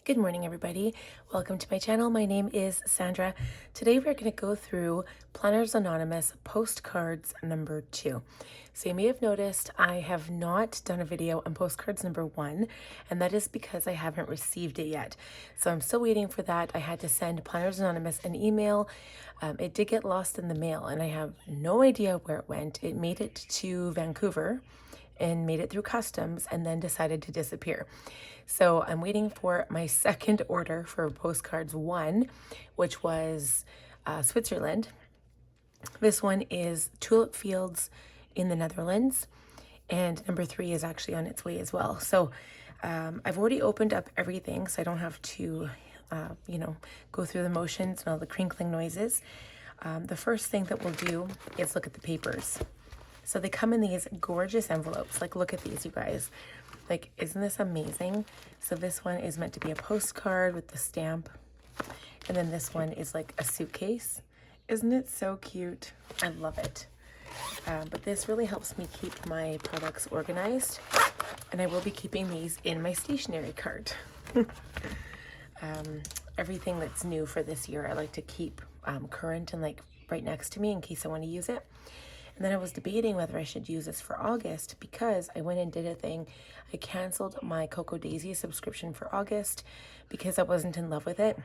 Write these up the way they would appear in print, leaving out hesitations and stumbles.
Good morning, everybody. Welcome to my channel. My name is Sandra. Today we're going to go through Planners Anonymous Postcards number 2. So you may have noticed I have not done a video on postcards number 1, and that is because I haven't received it yet. So I'm still waiting for that. I had to send Planners Anonymous an email. It did get lost in the mail, and I have no idea where it went. It made it to Vancouver and made it through customs and then decided to disappear. So I'm waiting for my second order for postcards 1, which was Switzerland. This one is Tulip Fields in the Netherlands, and number 3 is actually on its way as well. So I've already opened up everything, so I don't have to go through the motions and all the crinkling noises. The first thing that we'll do is look at the papers. So they come in these gorgeous envelopes. Like, look at these, you guys. Like, isn't this amazing? So this one is meant to be a postcard with the stamp. And then this one is like a suitcase. Isn't it so cute? I love it. But this really helps me keep my products organized. And I will be keeping these in my stationery cart. Everything that's new for this year, I like to keep current and like right next to me in case I want to use it. And then I was debating whether I should use this for August because I went and did a thing. I canceled my Cocoa Daisy subscription for August because I wasn't in love with it.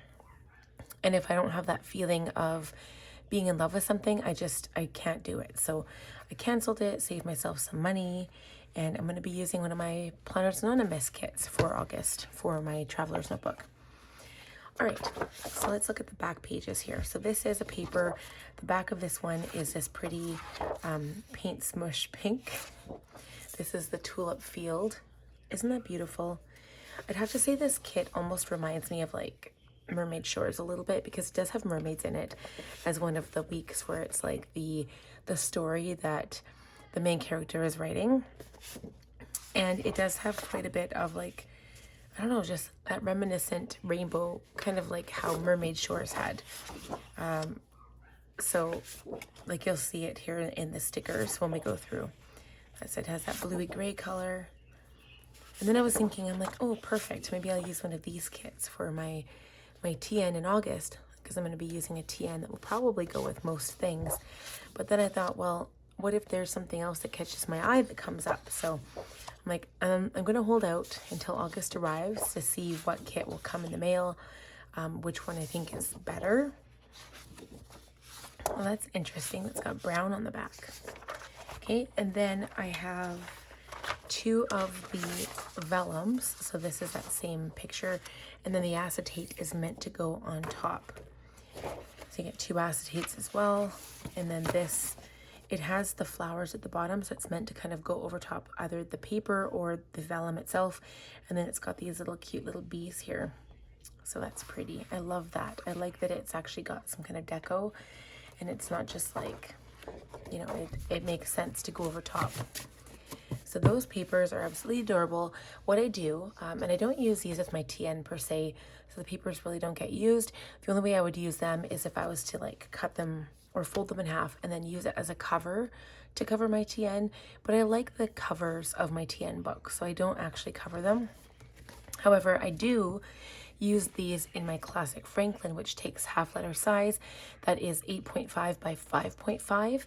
And if I don't have that feeling of being in love with something, I can't do it. So I canceled it, saved myself some money, and I'm going to be using one of my Planners Anonymous kits for August for my Traveler's Notebook. All right, so let's look at the back pages here. So this is a paper. The back of this one is this pretty paint smush pink. This is the Tulip Field. Isn't that beautiful? I'd have to say this kit almost reminds me of like Mermaid Shores a little bit because it does have mermaids in it as one of the weeks where it's like the story that the main character is writing. And it does have quite a bit of like, I don't know, just that reminiscent rainbow, kind of like how Mermaid Shores had. So like you'll see it here in the stickers when we go through. As it has that bluey gray color. And then I was thinking, I'm like, oh, perfect. Maybe I'll use one of these kits for my TN in August because I'm going to be using a TN that will probably go with most things. But then I thought, well, what if there's something else that catches my eye that comes up? So I'm like, I'm going to hold out until August arrives to see what kit will come in the mail, which one I think is better. Well, that's interesting. It's got brown on the back. Okay, and then I have 2 of the vellums. So this is that same picture. And then the acetate is meant to go on top. So you get 2 acetates as well. And then this, it has the flowers at the bottom, so it's meant to kind of go over top either the paper or the vellum itself. And then it's got these little cute little bees here. So that's pretty. I love that. I like that it's actually got some kind of deco and it's not just like, you know, it makes sense to go over top. So those papers are absolutely adorable. What I do, and I don't use these with my TN per se, so the papers really don't get used. The only way I would use them is if I was to like cut them or fold them in half and then use it as a cover to cover my TN. But I like the covers of my TN books, so I don't actually cover them. However, I do use these in my classic Franklin, which takes half letter size. That is 8.5 by 5.5.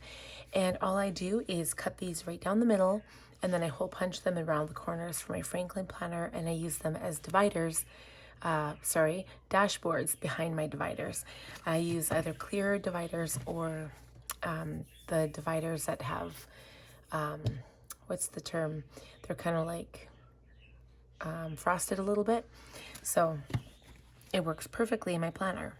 And all I do is cut these right down the middle, and then I hole punch them around the corners for my Franklin planner, and I use them as dividers. Dashboards behind my dividers. I use either clear dividers or the dividers that have, what's the term? They're kind of like frosted a little bit. So it works perfectly in my planner.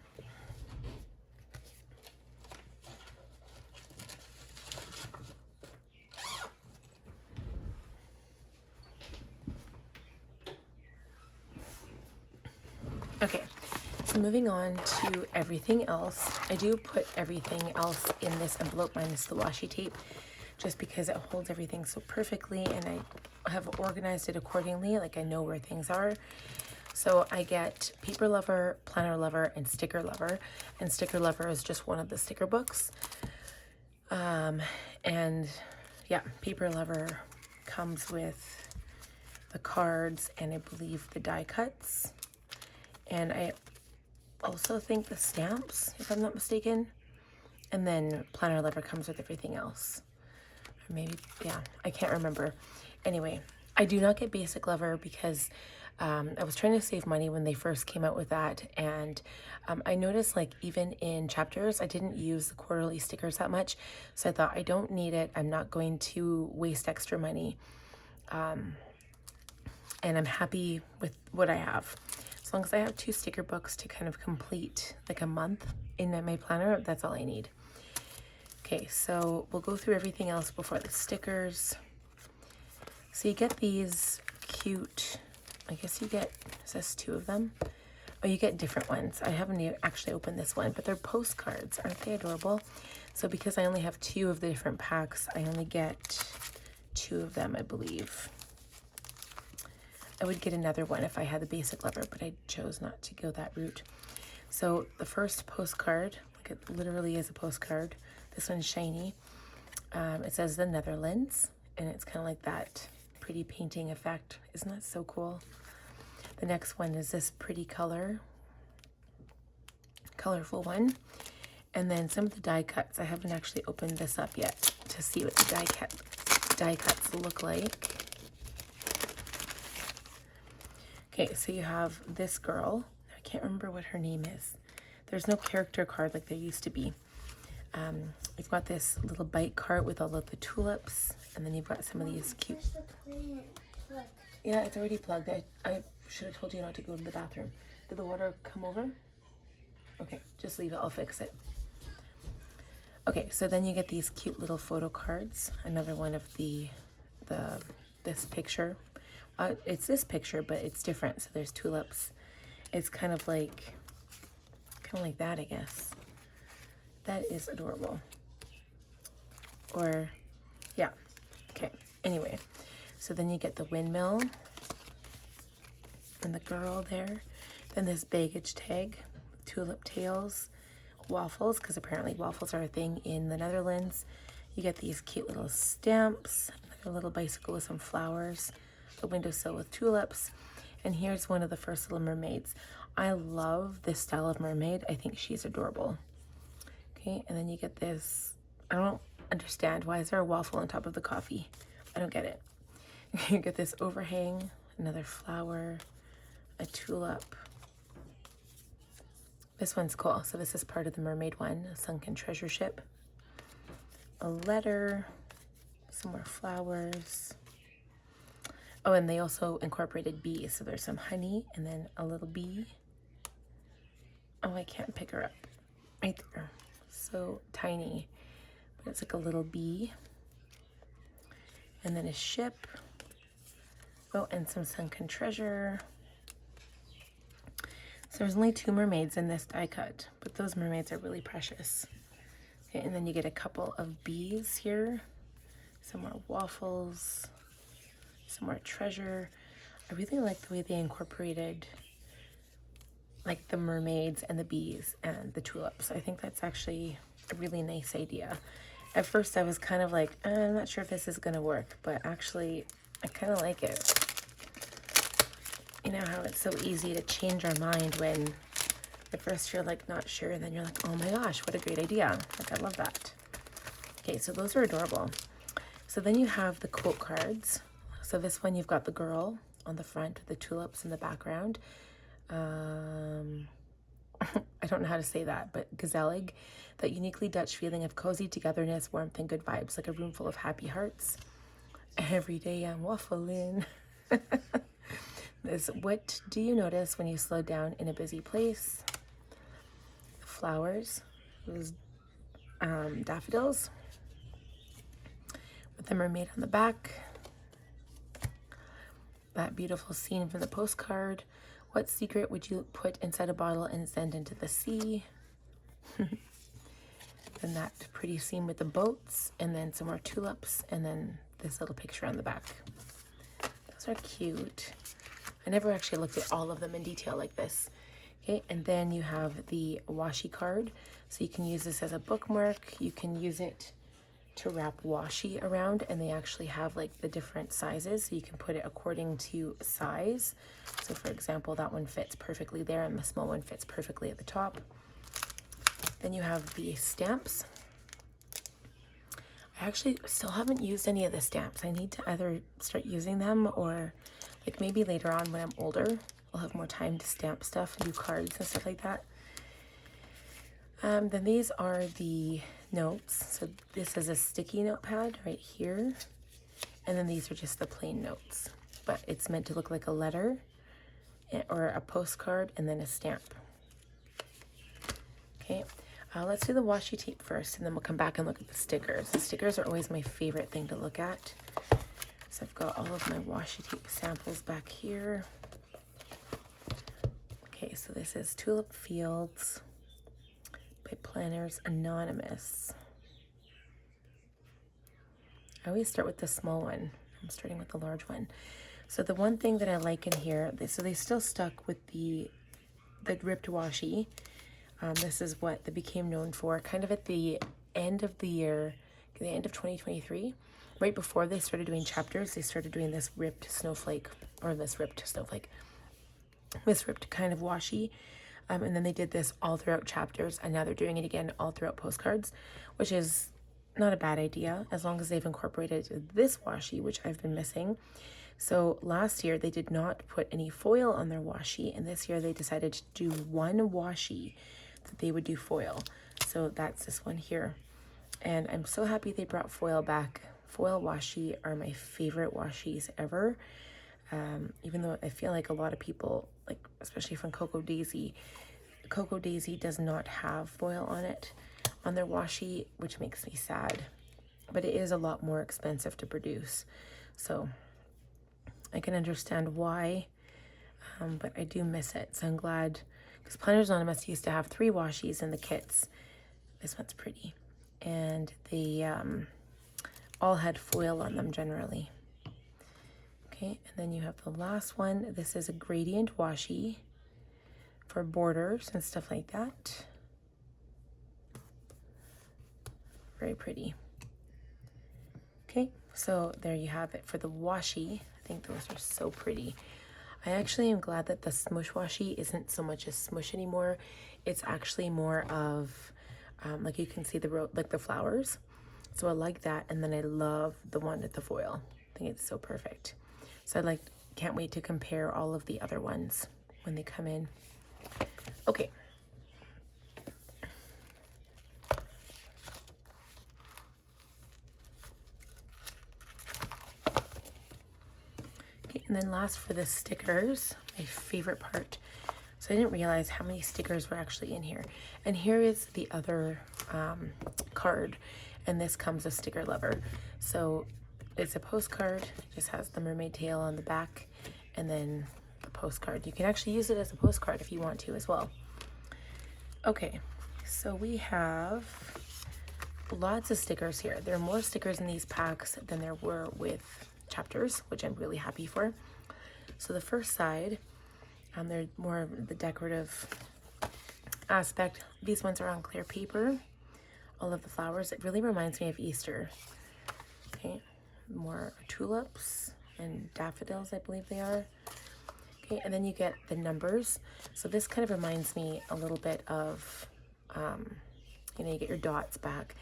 Okay, so moving on to everything else. I do put everything else in this envelope minus the washi tape just because it holds everything so perfectly and I have organized it accordingly, like I know where things are. So I get Paper Lover, Planner Lover, and Sticker Lover. And Sticker Lover is just one of the sticker books. And yeah, Paper Lover comes with the cards and I believe the die cuts. And I also think the stamps, if I'm not mistaken. And then planner lever comes with everything else. Or maybe, yeah, I can't remember. Anyway, I do not get basic lever because I was trying to save money when they first came out with that. And I noticed, like, even in chapters, I didn't use the quarterly stickers that much. So I thought, I don't need it. I'm not going to waste extra money. And I'm happy with what I have. As long as I have 2 sticker books to kind of complete like a month in my planner, that's all I need. Okay, so we'll go through everything else before the stickers. So you get these cute, I guess you get, is this 2 of them? Oh, you get different ones. I haven't actually opened this one, but they're postcards. Aren't they adorable? So because I only have 2 of the different packs, I only get 2 of them, I believe. I would get another one if I had the basic lever, but I chose not to go that route. So the first postcard, like it literally is a postcard. This one's shiny. It says the Netherlands, and it's kind of like that pretty painting effect. Isn't that so cool? The next one is this pretty colorful one. And then some of the die cuts. I haven't actually opened this up yet to see what the die cuts look like. Okay, so you have this girl. I can't remember what her name is. There's no character card like there used to be. You've got this little bite cart with all of the tulips, and then you've got some of these cute... Yeah, it's already plugged. I should have told you not to go to the bathroom. Did the water come over? Okay, just leave it. I'll fix it. Okay, so then you get these cute little photo cards. Another one of this picture. It's this picture, but it's different. So there's tulips. It's kind of like that, I guess. That is adorable. Or, yeah. Okay, anyway. So then you get the windmill and the girl there. Then this baggage tag, tulip tails, waffles, because apparently waffles are a thing in the Netherlands. You get these cute little stamps, a little bicycle with some flowers, a windowsill with tulips, and here's one of the first little mermaids. I love this style of mermaid. I think she's adorable. Okay, and then you get this. I don't understand. Why is there a waffle on top of the coffee? I don't get it. You get this overhang, another flower, a tulip. This one's cool. So this is part of the mermaid one, a sunken treasure ship. A letter, some more flowers. Oh, and they also incorporated bees. So there's some honey and then a little bee. Oh, I can't pick her up. Right there. So tiny. But it's like a little bee. And then a ship. Oh, and some sunken treasure. So there's only 2 mermaids in this die cut, but those mermaids are really precious. Okay, and then you get a couple of bees here. Some more waffles. Some more treasure. I really like the way they incorporated like the mermaids and the bees and the tulips. I think that's actually a really nice idea. At first I was kind of like, I'm not sure if this is gonna work, but actually I kind of like it. You know how it's so easy to change our mind when at first you're like not sure, and then you're like, oh my gosh, what a great idea. Like, I love that. Okay, so those are adorable. So then you have the quote cards. So this one, you've got the girl on the front with the tulips in the background. I don't know how to say that, but gezellig, that uniquely Dutch feeling of cozy togetherness, warmth, and good vibes, like a room full of happy hearts. Every day I'm waffling. This, what do you notice when you slow down in a busy place? Flowers, those daffodils, with the mermaid on the back. That beautiful scene from the postcard. What secret would you put inside a bottle and send into the sea? And that pretty scene with the boats, and then some more tulips, and then this little picture on the back. Those are cute. I never actually looked at all of them in detail like this. Okay, and then you have the washi card. So you can use this as a bookmark. You can use it to wrap washi around, and they actually have like the different sizes, so you can put it according to size. So for example, that one fits perfectly there, and the small one fits perfectly at the top. Then you have the stamps. I actually still haven't used any of the stamps. I need to either start using them, or like maybe later on when I'm older, I'll have more time to stamp stuff and do cards and stuff like that. Then these are the notes. So this is a sticky notepad right here. And then these are just the plain notes. But it's meant to look like a letter or a postcard and then a stamp. Okay, let's do the washi tape first, and then we'll come back and look at the stickers. The stickers are always my favorite thing to look at. So I've got all of my washi tape samples back here. Okay, so this is Tulip Fields by Planners Anonymous. I always start with the small one. I'm starting with the large one. So the one thing that I like in here, so they still stuck with the ripped washi. This is what they became known for kind of at the end of the year, the end of 2023. Right before they started doing chapters, they started doing this ripped snowflake, or this ripped kind of washi. And then they did this all throughout chapters, and now they're doing it again all throughout postcards, which is not a bad idea as long as they've incorporated this washi, which I've been missing. So last year they did not put any foil on their washi, and this year they decided to do one washi that they would do foil. So that's this one here. And I'm so happy they brought foil back. Foil washi are my favorite washis ever. Even though I feel like a lot of people, like especially from Cocoa Daisy does not have foil on it, on their washi, which makes me sad. But it is a lot more expensive to produce. So I can understand why, but I do miss it. So I'm glad, because Planners Anonymous used to have 3 washis in the kits. This one's pretty. And they all had foil on them generally. Okay, and then you have the last one. This is a gradient washi for borders and stuff like that. Very pretty. Okay, so there you have it for the washi. I think those are so pretty. I actually am glad that the smush washi isn't so much a smush anymore. It's actually more of, like you can see like the flowers. So I like that, and then I love the one with the foil. I think it's so perfect. So can't wait to compare all of the other ones when they come in. Okay. And then last for the stickers, my favorite part. So I didn't realize how many stickers were actually in here. And here is the other card, and this comes a sticker lover. So it's a postcard, it just has the mermaid tail on the back, and then the postcard. You can actually use it as a postcard if you want to as well. Okay, so we have lots of stickers here. There are more stickers in these packs than there were with chapters, which I'm really happy for. So the first side, they're more of the decorative aspect. These ones are on clear paper. All of the flowers. It really reminds me of Easter. Okay, more tulips and daffodils, I believe they are. Okay, and then you get the numbers. So this kind of reminds me a little bit of, you know, you get your dots back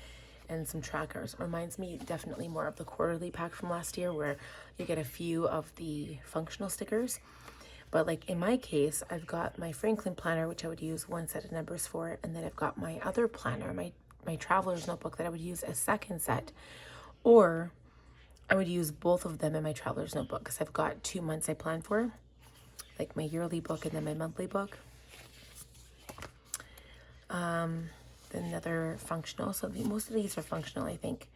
and some trackers. It reminds me definitely more of the quarterly pack from last year, where you get a few of the functional stickers. But like in my case, I've got my Franklin planner, which I would use one set of numbers for, and then I've got my other planner, my traveler's notebook, that I would use a second set, or I would use both of them in my traveler's notebook, because I've got 2 months I plan for, like my yearly book and then my monthly book. Another functional, so most of these are functional, I think,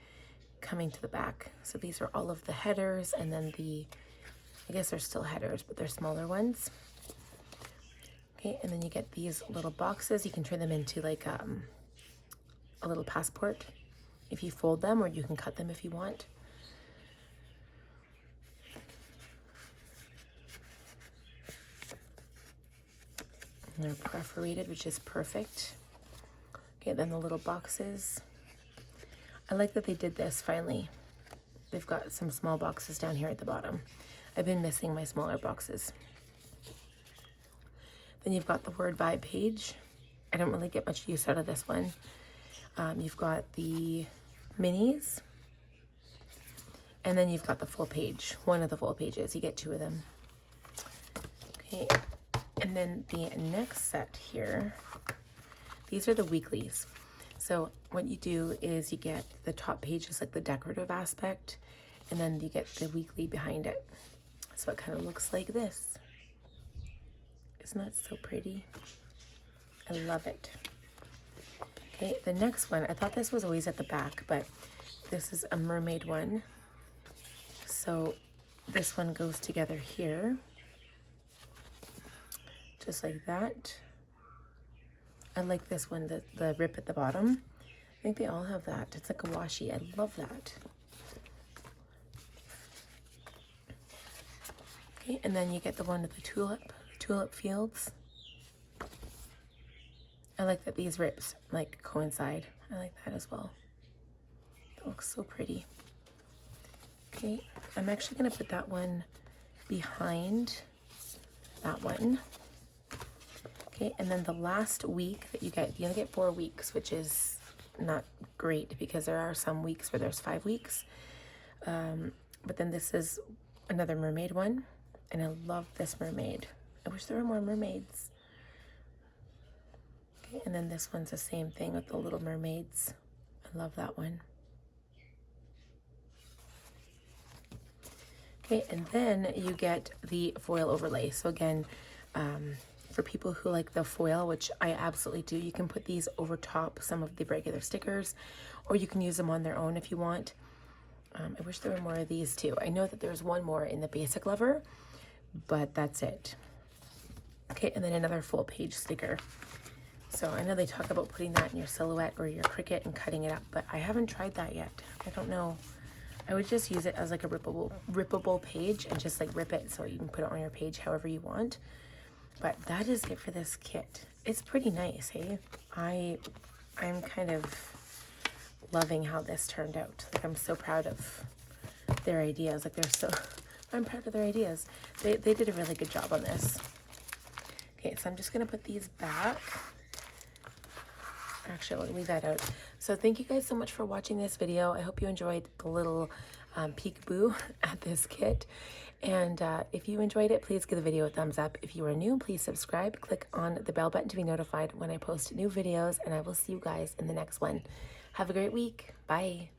coming to the back. So these are all of the headers, and then I guess they're still headers, but they're smaller ones. Okay, and then you get these little boxes. You can turn them into like a little passport if you fold them, or you can cut them if you want. And they're perforated, which is perfect. Okay, then the little boxes. I like that they did this finally. They've got some small boxes down here at the bottom. I've been missing my smaller boxes. Then you've got the word vibe page. I don't really get much use out of this one. You've got the minis. And then you've got the full page, one of the full pages. You get 2 of them. Okay, and then the next set here, these are the weeklies. So what you do is you get the top page is like the decorative aspect, and then you get the weekly behind it. So it kind of looks like this. Isn't that so pretty? I love it. Okay, the next one, I thought this was always at the back, but this is a mermaid one. So this one goes together here, just like that. I like this one, the rip at the bottom. I think they all have that. It's like a washi. I love that. Okay, and then you get the one with the Tulip Fields. I like that these rips like coincide. I like that as well. That looks so pretty. Okay, I'm actually gonna put that one behind that one. Okay, and then the last week that you only get 4 weeks, which is not great because there are some weeks where there's 5 weeks. But then this is another mermaid one, and I love this mermaid. I wish there were more mermaids. Okay, and then this one's the same thing with the little mermaids. I love that one. Okay, and then you get the foil overlay. So again, for people who like the foil, which I absolutely do, you can put these over top some of the regular stickers, or you can use them on their own if you want. I wish there were more of these too. I know that there's one more in the basic lover, but that's it. Okay, and then another full page sticker. So I know they talk about putting that in your silhouette or your Cricut and cutting it up, but I haven't tried that yet. I don't know. I would just use it as like a rippable page and just like rip it so you can put it on your page however you want. But that is it for this kit. It's pretty nice, hey? I'm kind of loving how this turned out. Like, I'm so proud of their ideas. Like, I'm proud of their ideas. They did a really good job on this. Okay, so I'm just gonna put these back. Actually, I'll leave that out. So thank you guys so much for watching this video. I hope you enjoyed the little peekaboo at this kit. And if you enjoyed it, please give the video a thumbs up. If you are new, please subscribe. Click on the bell button to be notified when I post new videos, and I will see you guys in the next one. Have a great week. Bye.